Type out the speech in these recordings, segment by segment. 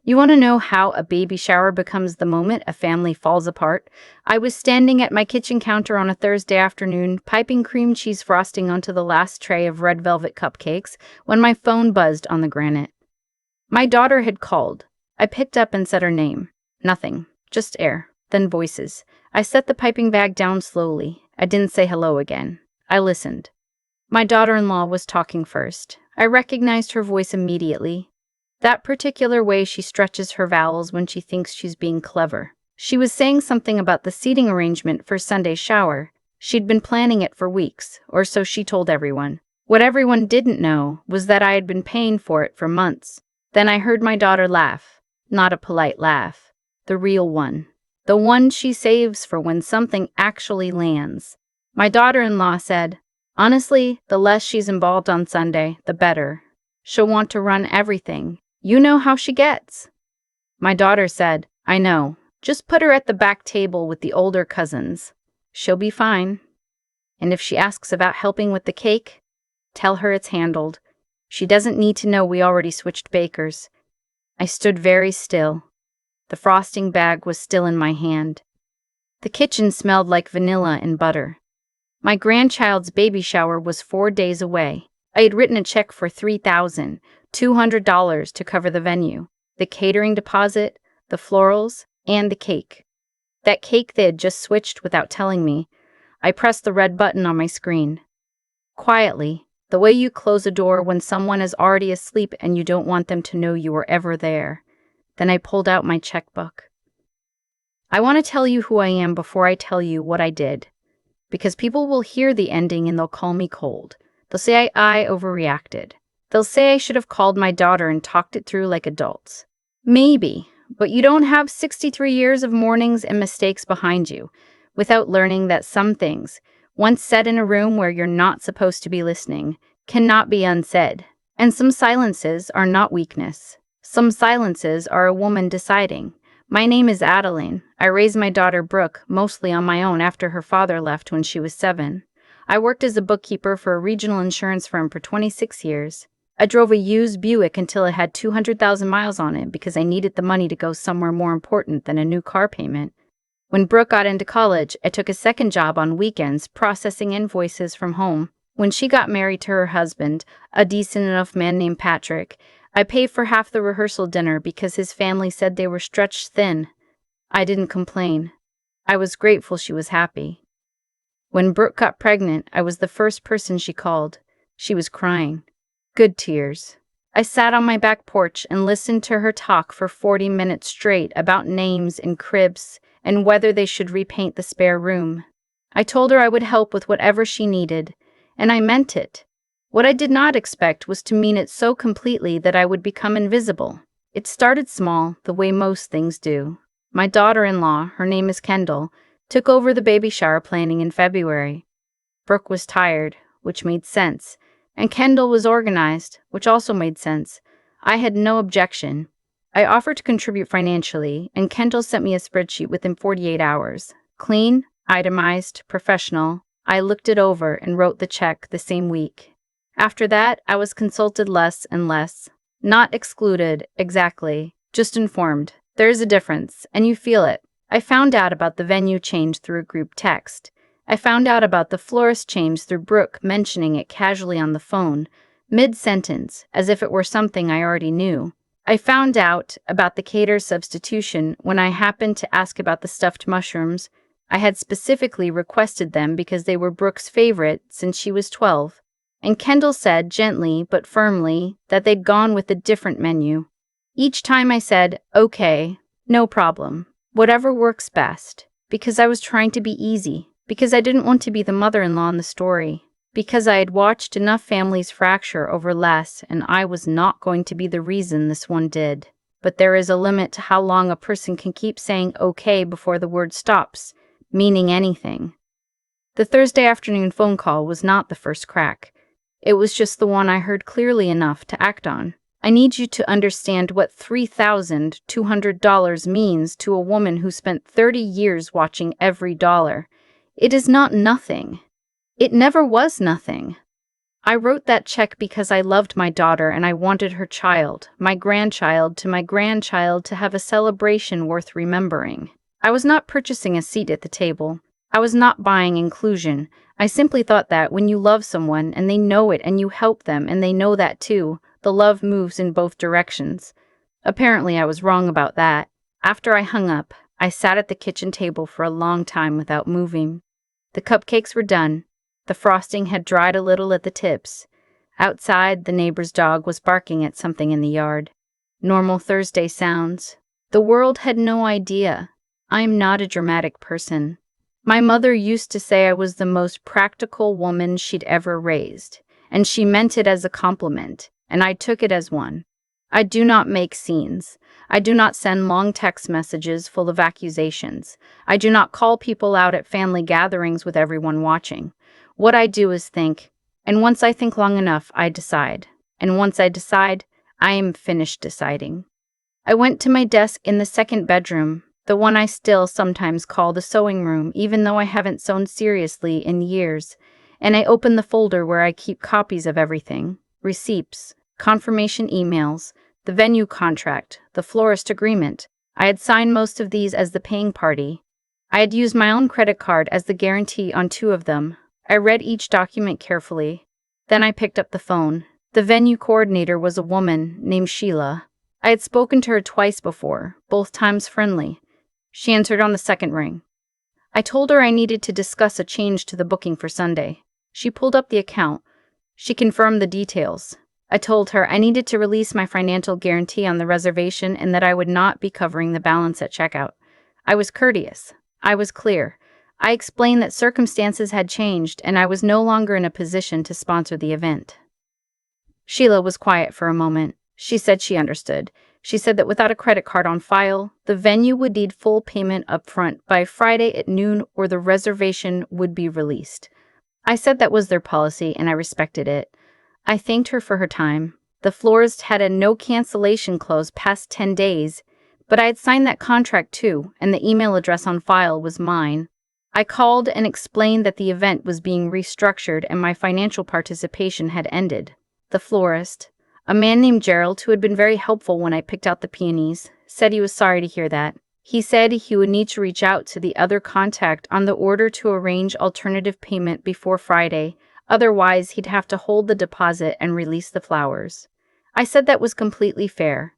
You want to know how a baby shower becomes the moment a family falls apart? I was standing at my kitchen counter on a Thursday afternoon, piping cream cheese frosting onto the last tray of red velvet cupcakes, when my phone buzzed on the granite. My daughter had called. I picked up and said her name. Nothing, just air, then voices. I set the piping bag down slowly. I didn't say hello again. I listened. My daughter-in-law was talking first. I recognized her voice immediately. That particular way she stretches her vowels when she thinks she's being clever. She was saying something about the seating arrangement for Sunday's shower. She'd been planning it for weeks, or so she told everyone. What everyone didn't know was that I had been paying for it for months. Then I heard my daughter laugh. Not a polite laugh. The real one. The one she saves for when something actually lands. My daughter-in-law said, "Honestly, the less she's involved on Sunday, the better. She'll want to run everything. You know how she gets." My daughter said, "I know. Just put her at the back table with the older cousins. She'll be fine. And if she asks about helping with the cake, tell her it's handled. She doesn't need to know we already switched bakers." I stood very still. The frosting bag was still in my hand. The kitchen smelled like vanilla and butter. My grandchild's baby shower was 4 days away. I had written a check for $3,200 to cover the venue, the catering deposit, the florals, and the cake. That cake they had just switched without telling me. I pressed the red button on my screen. Quietly, the way you close a door when someone is already asleep and you don't want them to know you were ever there. Then I pulled out my checkbook. I want to tell you who I am before I tell you what I did, because people will hear the ending and they'll call me cold. They'll say I overreacted. They'll say I should have called my daughter and talked it through like adults. Maybe, but you don't have 63 years of mornings and mistakes behind you without learning that some things, once said in a room where you're not supposed to be listening, cannot be unsaid. And some silences are not weakness. Some silences are a woman deciding. My name is Adeline. I raised my daughter Brooke mostly on my own after her father left when she was 7. I worked as a bookkeeper for a regional insurance firm for 26 years. I drove a used Buick until it had 200,000 miles on it because I needed the money to go somewhere more important than a new car payment. When Brooke got into college, I took a second job on weekends processing invoices from home. When she got married to her husband, a decent enough man named Patrick, I paid for half the rehearsal dinner because his family said they were stretched thin. I didn't complain. I was grateful she was happy. When Brooke got pregnant, I was the first person she called. She was crying. Good tears. I sat on my back porch and listened to her talk for 40 minutes straight about names and cribs and whether they should repaint the spare room. I told her I would help with whatever she needed, and I meant it. What I did not expect was to mean it so completely that I would become invisible. It started small, the way most things do. My daughter-in-law, her name is Kendall, took over the baby shower planning in February. Brooke was tired, which made sense, and Kendall was organized, which also made sense. I had no objection. I offered to contribute financially, and Kendall sent me a spreadsheet within 48 hours. Clean, itemized, professional. I looked it over and wrote the check the same week. After that, I was consulted less and less. Not excluded, exactly, just informed. There's a difference, and you feel it. I found out about the venue change through a group text. I found out about the florist change through Brooke mentioning it casually on the phone, mid-sentence, as if it were something I already knew. I found out about the cater substitution when I happened to ask about the stuffed mushrooms. I had specifically requested them because they were Brooke's favorite since she was 12. And Kendall said gently but firmly that they'd gone with a different menu. Each time I said, "Okay, no problem. Whatever works best," because I was trying to be easy, because I didn't want to be the mother-in-law in the story, because I had watched enough families fracture over less and I was not going to be the reason this one did. But there is a limit to how long a person can keep saying okay before the word stops, meaning anything. The Thursday afternoon phone call was not the first crack. It was just the one I heard clearly enough to act on. I need you to understand what $3,200 means to a woman who spent 30 years watching every dollar. It is not nothing. It never was nothing. I wrote that check because I loved my daughter and I wanted her child, my grandchild, to have a celebration worth remembering. I was not purchasing a seat at the table. I was not buying inclusion. I simply thought that when you love someone and they know it and you help them and they know that too, the love moves in both directions. Apparently, I was wrong about that. After I hung up, I sat at the kitchen table for a long time without moving. The cupcakes were done. The frosting had dried a little at the tips. Outside, the neighbor's dog was barking at something in the yard. Normal Thursday sounds. The world had no idea. I am not a dramatic person. My mother used to say I was the most practical woman she'd ever raised, and she meant it as a compliment, and I took it as one. I do not make scenes. I do not send long text messages full of accusations. I do not call people out at family gatherings with everyone watching. What I do is think, and once I think long enough, I decide. And once I decide, I am finished deciding. I went to my desk in the second bedroom, the one I still sometimes call the sewing room, even though I haven't sewn seriously in years, and I opened the folder where I keep copies of everything: receipts, confirmation emails, the venue contract, the florist agreement. I had signed most of these as the paying party. I had used my own credit card as the guarantee on 2 of them. I read each document carefully. Then I picked up the phone. The venue coordinator was a woman named Sheila. I had spoken to her twice before, both times friendly. She answered on the second ring. I told her I needed to discuss a change to the booking for Sunday. She pulled up the account. She confirmed the details. I told her I needed to release my financial guarantee on the reservation and that I would not be covering the balance at checkout. I was courteous. I was clear. I explained that circumstances had changed and I was no longer in a position to sponsor the event. Sheila was quiet for a moment. She said she understood. She said that without a credit card on file, the venue would need full payment up front by Friday at noon or the reservation would be released. I said that was their policy and I respected it. I thanked her for her time. The florist had a no cancellation clause past 10 days, but I had signed that contract too, and the email address on file was mine. I called and explained that the event was being restructured and my financial participation had ended. The florist, a man named Gerald who had been very helpful when I picked out the peonies, said he was sorry to hear that. He said he would need to reach out to the other contact on the order to arrange alternative payment before Friday, otherwise he'd have to hold the deposit and release the flowers. I said that was completely fair.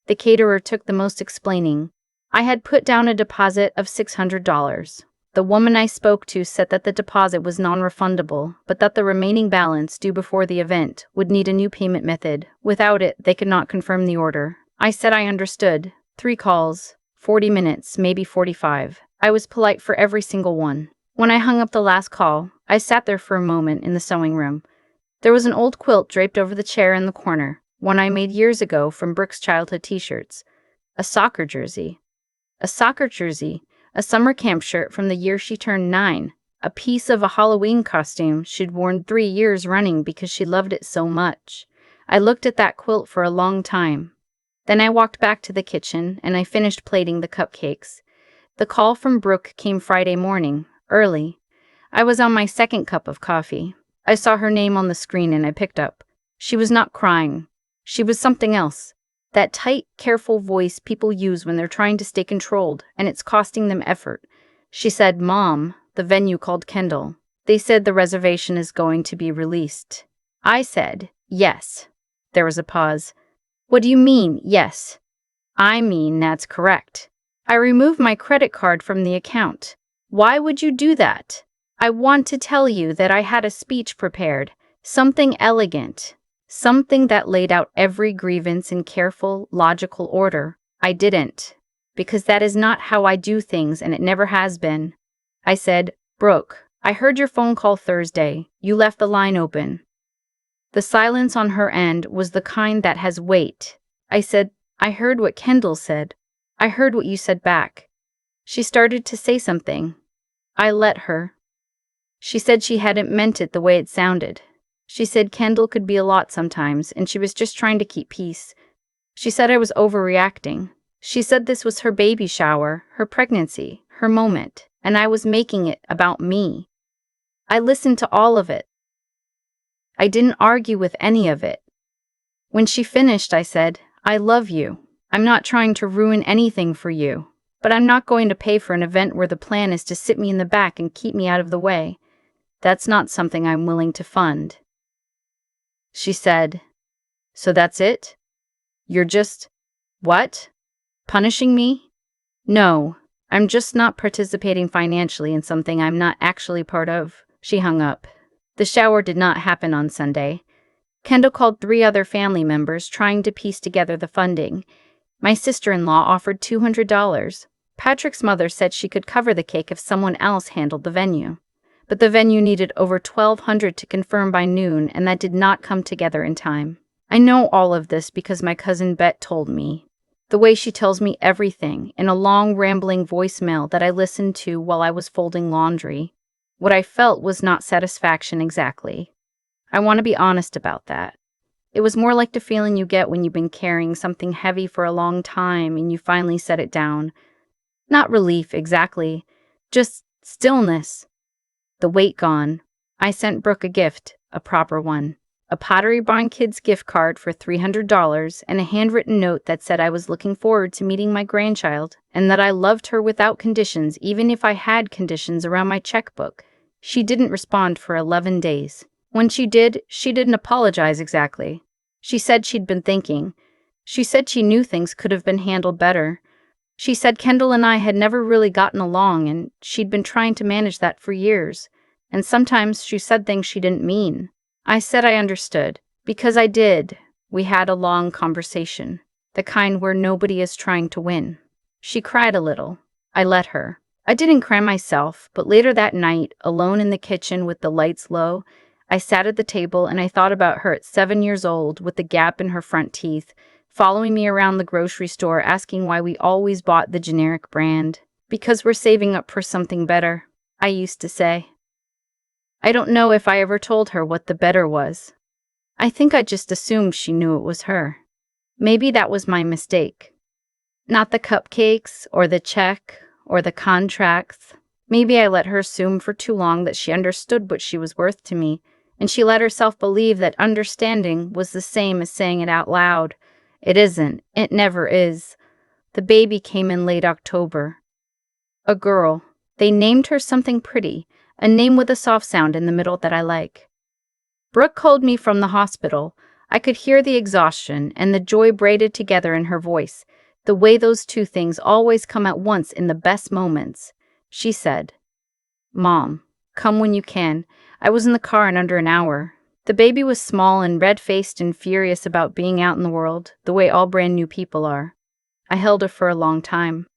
The caterer took the most explaining. I had put down a deposit of $600. The woman I spoke to said that the deposit was non-refundable, but that the remaining balance due before the event would need a new payment method. Without it, they could not confirm the order. I said I understood. 3 calls, 40 minutes, maybe 45. I was polite for every single one. When I hung up the last call, I sat there for a moment in the sewing room. There was an old quilt draped over the chair in the corner, one I made years ago from Brooke's childhood t-shirts. A soccer jersey. A summer camp shirt from the year she turned 9, a piece of a Halloween costume she'd worn 3 years running because she loved it so much. I looked at that quilt for a long time. Then I walked back to the kitchen and I finished plating the cupcakes. The call from Brooke came Friday morning, early. I was on my second cup of coffee. I saw her name on the screen and I picked up. She was not crying. She was something else. That tight, careful voice people use when they're trying to stay controlled, and it's costing them effort. She said, "Mom, the venue called Kendall. They said the reservation is going to be released." I said, "Yes." There was a pause. "What do you mean, yes?" "I mean, that's correct. I removed my credit card from the account." "Why would you do that?" "I want to tell you that I had a speech prepared, something elegant. Something that laid out every grievance in careful, logical order. I didn't. Because that is not how I do things and it never has been." I said, "Brooke, I heard your phone call Thursday. You left the line open." The silence on her end was the kind that has weight. I said, "I heard what Kendall said. I heard what you said back." She started to say something. I let her. She said she hadn't meant it the way it sounded. She said Kendall could be a lot sometimes, and she was just trying to keep peace. She said I was overreacting. She said this was her baby shower, her pregnancy, her moment, and I was making it about me. I listened to all of it. I didn't argue with any of it. When she finished, I said, "I love you. I'm not trying to ruin anything for you, but I'm not going to pay for an event where the plan is to sit me in the back and keep me out of the way. That's not something I'm willing to fund." She said, "So that's it? You're just, what? Punishing me?" "No, I'm just not participating financially in something I'm not actually part of." She hung up. The shower did not happen on Sunday. Kendall called 3 other family members trying to piece together the funding. My sister-in-law offered $200. Patrick's mother said she could cover the cake if someone else handled the venue. But the venue needed over $1,200 to confirm by noon, and that did not come together in time. I know all of this because my cousin Bet told me. The way she tells me everything in a long, rambling voicemail that I listened to while I was folding laundry. What I felt was not satisfaction exactly. I want to be honest about that. It was more like the feeling you get when you've been carrying something heavy for a long time and you finally set it down. Not relief exactly, just stillness. The weight gone. I sent Brooke a gift, a proper one. A Pottery Barn Kids gift card for $300 and a handwritten note that said I was looking forward to meeting my grandchild and that I loved her without conditions, even if I had conditions around my checkbook. She didn't respond for 11 days. When she did, she didn't apologize exactly. She said she'd been thinking. She said she knew things could have been handled better. She said Kendall and I had never really gotten along and she'd been trying to manage that for years. And sometimes she said things she didn't mean. I said I understood, because I did. We had a long conversation, the kind where nobody is trying to win. She cried a little. I let her. I didn't cry myself, but later that night, alone in the kitchen with the lights low, I sat at the table and I thought about her at 7 years old with the gap in her front teeth, following me around the grocery store asking why we always bought the generic brand. "Because we're saving up for something better," I used to say. I don't know if I ever told her what the better was. I think I just assumed she knew it was her. Maybe that was my mistake. Not the cupcakes, or the check, or the contracts. Maybe I let her assume for too long that she understood what she was worth to me, and she let herself believe that understanding was the same as saying it out loud. It isn't. It never is. The baby came in late October. A girl. They named her something pretty, a name with a soft sound in the middle that I like. Brooke called me from the hospital. I could hear the exhaustion and the joy braided together in her voice, the way those two things always come at once in the best moments. She said, "Mom, come when you can. I was in the car in under an hour." The baby was small and red-faced and furious about being out in the world, the way all brand new people are. I held her for a long time.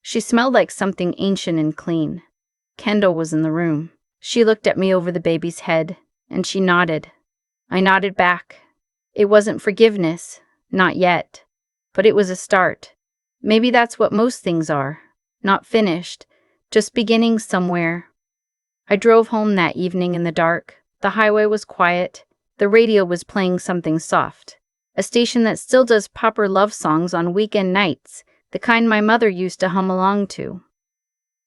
She smelled like something ancient and clean. Kendall was in the room. She looked at me over the baby's head, and she nodded. I nodded back. It wasn't forgiveness, not yet, but it was a start. Maybe that's what most things are, not finished, just beginning somewhere. I drove home that evening in the dark. The highway was quiet. The radio was playing something soft, a station that still does proper love songs on weekend nights, the kind my mother used to hum along to.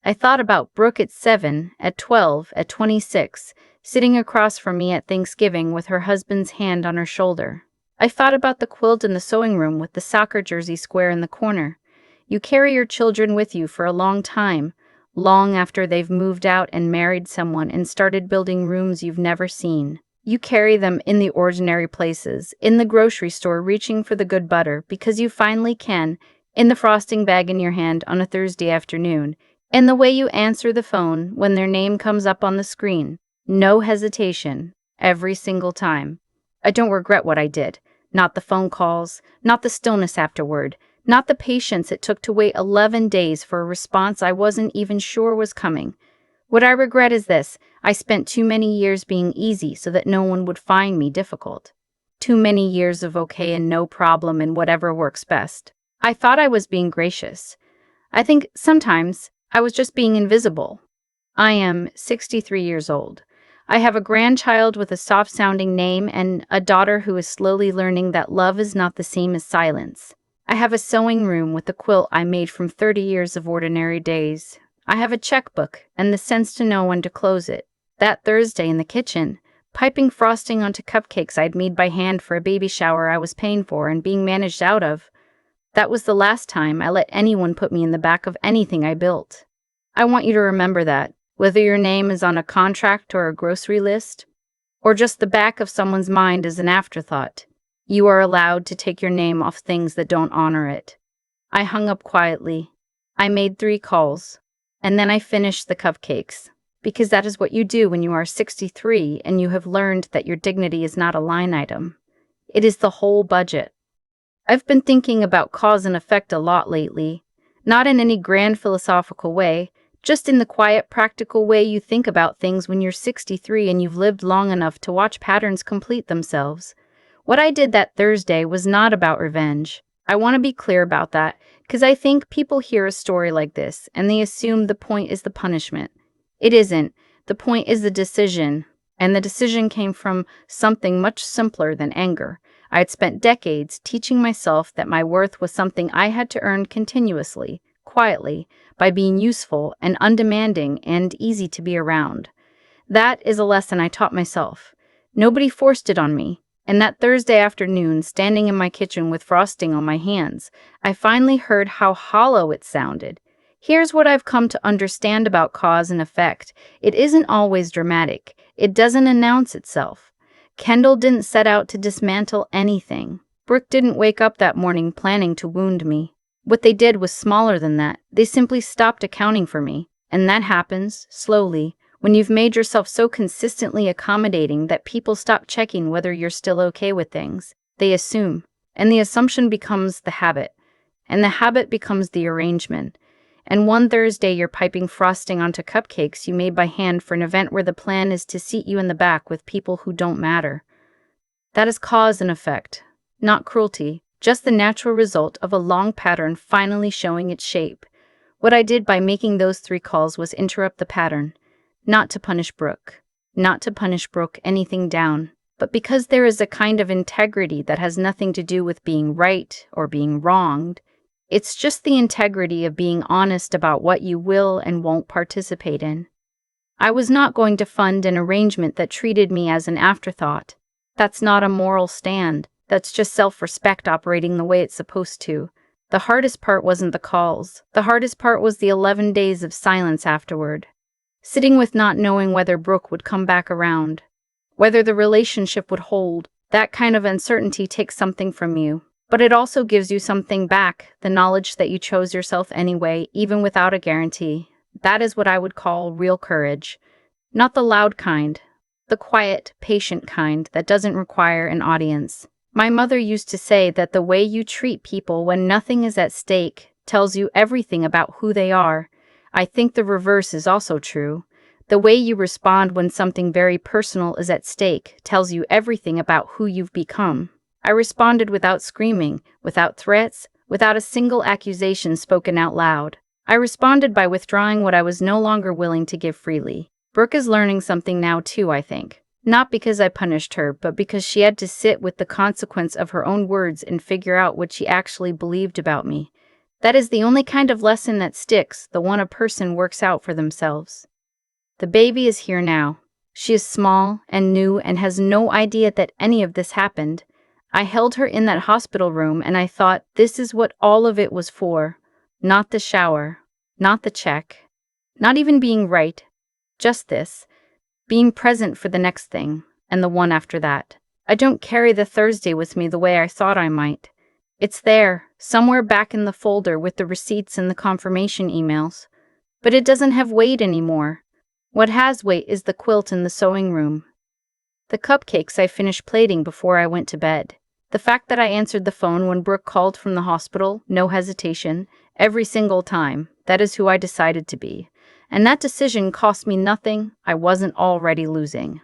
I thought about Brooke at 7, at 12, at 26, sitting across from me at Thanksgiving with her husband's hand on her shoulder. I thought about the quilt in the sewing room with the soccer jersey square in the corner. You carry your children with you for a long time, long after they've moved out and married someone and started building rooms you've never seen. You carry them in the ordinary places, in the grocery store reaching for the good butter because you finally can, in the frosting bag in your hand on a Thursday afternoon, and the way you answer the phone when their name comes up on the screen. No hesitation, every single time. I don't regret what I did. Not the phone calls, not the stillness afterward, not the patience it took to wait 11 days for a response I wasn't even sure was coming. What I regret is this: I spent too many years being easy so that no one would find me difficult. Too many years of okay and no problem and whatever works best. I thought I was being gracious. I think sometimes I was just being invisible. I am 63 years old. I have a grandchild with a soft-sounding name and a daughter who is slowly learning that love is not the same as silence. I have a sewing room with a quilt I made from 30 years of ordinary days. I have a checkbook and the sense to know when to close it. That Thursday in the kitchen, Piping frosting onto cupcakes I'd made by hand for a baby shower I was paying for and being managed out of. That was the last time I let anyone put me in the back of anything I built. I want you to remember that, whether your name is on a contract or a grocery list, or just the back of someone's mind as an afterthought, you are allowed to take your name off things that don't honor it. I hung up quietly. I made 3 calls, and then I finished the cupcakes, because that is what you do when you are 63 and you have learned that your dignity is not a line item. It is the whole budget. I've been thinking about cause and effect a lot lately, not in any grand philosophical way, just in the quiet, practical way you think about things when you're 63 and you've lived long enough to watch patterns complete themselves. What I did that Thursday was not about revenge. I want to be clear about that, because I think people hear a story like this and they assume the point is the punishment. It isn't. The point is the decision, and the decision came from something much simpler than anger. I had spent decades teaching myself that my worth was something I had to earn continuously, quietly, by being useful and undemanding and easy to be around. That is a lesson I taught myself. Nobody forced it on me. And that Thursday afternoon, standing in my kitchen with frosting on my hands, I finally heard how hollow it sounded. Here's what I've come to understand about cause and effect. It isn't always dramatic. It doesn't announce itself. Kendall didn't set out to dismantle anything. Brooke didn't wake up that morning planning to wound me. What they did was smaller than that. They simply stopped accounting for me. And that happens, slowly, when you've made yourself so consistently accommodating that people stop checking whether you're still okay with things. They assume. And the assumption becomes the habit. And the habit becomes the arrangement. And one Thursday you're piping frosting onto cupcakes you made by hand for an event where the plan is to seat you in the back with people who don't matter. That is cause and effect, not cruelty, just the natural result of a long pattern finally showing its shape. What I did by making those 3 calls was interrupt the pattern, not to punish Brooke, anything down, but because there is a kind of integrity that has nothing to do with being right or being wronged. It's just the integrity of being honest about what you will and won't participate in. I was not going to fund an arrangement that treated me as an afterthought. That's not a moral stand. That's just self-respect operating the way it's supposed to. The hardest part wasn't the calls. The hardest part was the 11 days of silence afterward. Sitting with not knowing whether Brooke would come back around, whether the relationship would hold. That kind of uncertainty takes something from you. But it also gives you something back, the knowledge that you chose yourself anyway, even without a guarantee. That is what I would call real courage. Not the loud kind, the quiet, patient kind that doesn't require an audience. My mother used to say that the way you treat people when nothing is at stake tells you everything about who they are. I think the reverse is also true. The way you respond when something very personal is at stake tells you everything about who you've become. I responded without screaming, without threats, without a single accusation spoken out loud. I responded by withdrawing what I was no longer willing to give freely. Brooke is learning something now too, I think. Not because I punished her, but because she had to sit with the consequence of her own words and figure out what she actually believed about me. That is the only kind of lesson that sticks, the one a person works out for themselves. The baby is here now. She is small and new and has no idea that any of this happened. I held her in that hospital room and I thought this is what all of it was for. Not the shower, not the check, not even being right. Just this, being present for the next thing and the one after that. I don't carry the Thursday with me the way I thought I might. It's there, somewhere back in the folder with the receipts and the confirmation emails. But it doesn't have weight anymore. What has weight is the quilt in the sewing room. The cupcakes I finished plating before I went to bed. The fact that I answered the phone when Brooke called from the hospital, no hesitation, every single time, that is who I decided to be. And that decision cost me nothing I wasn't already losing.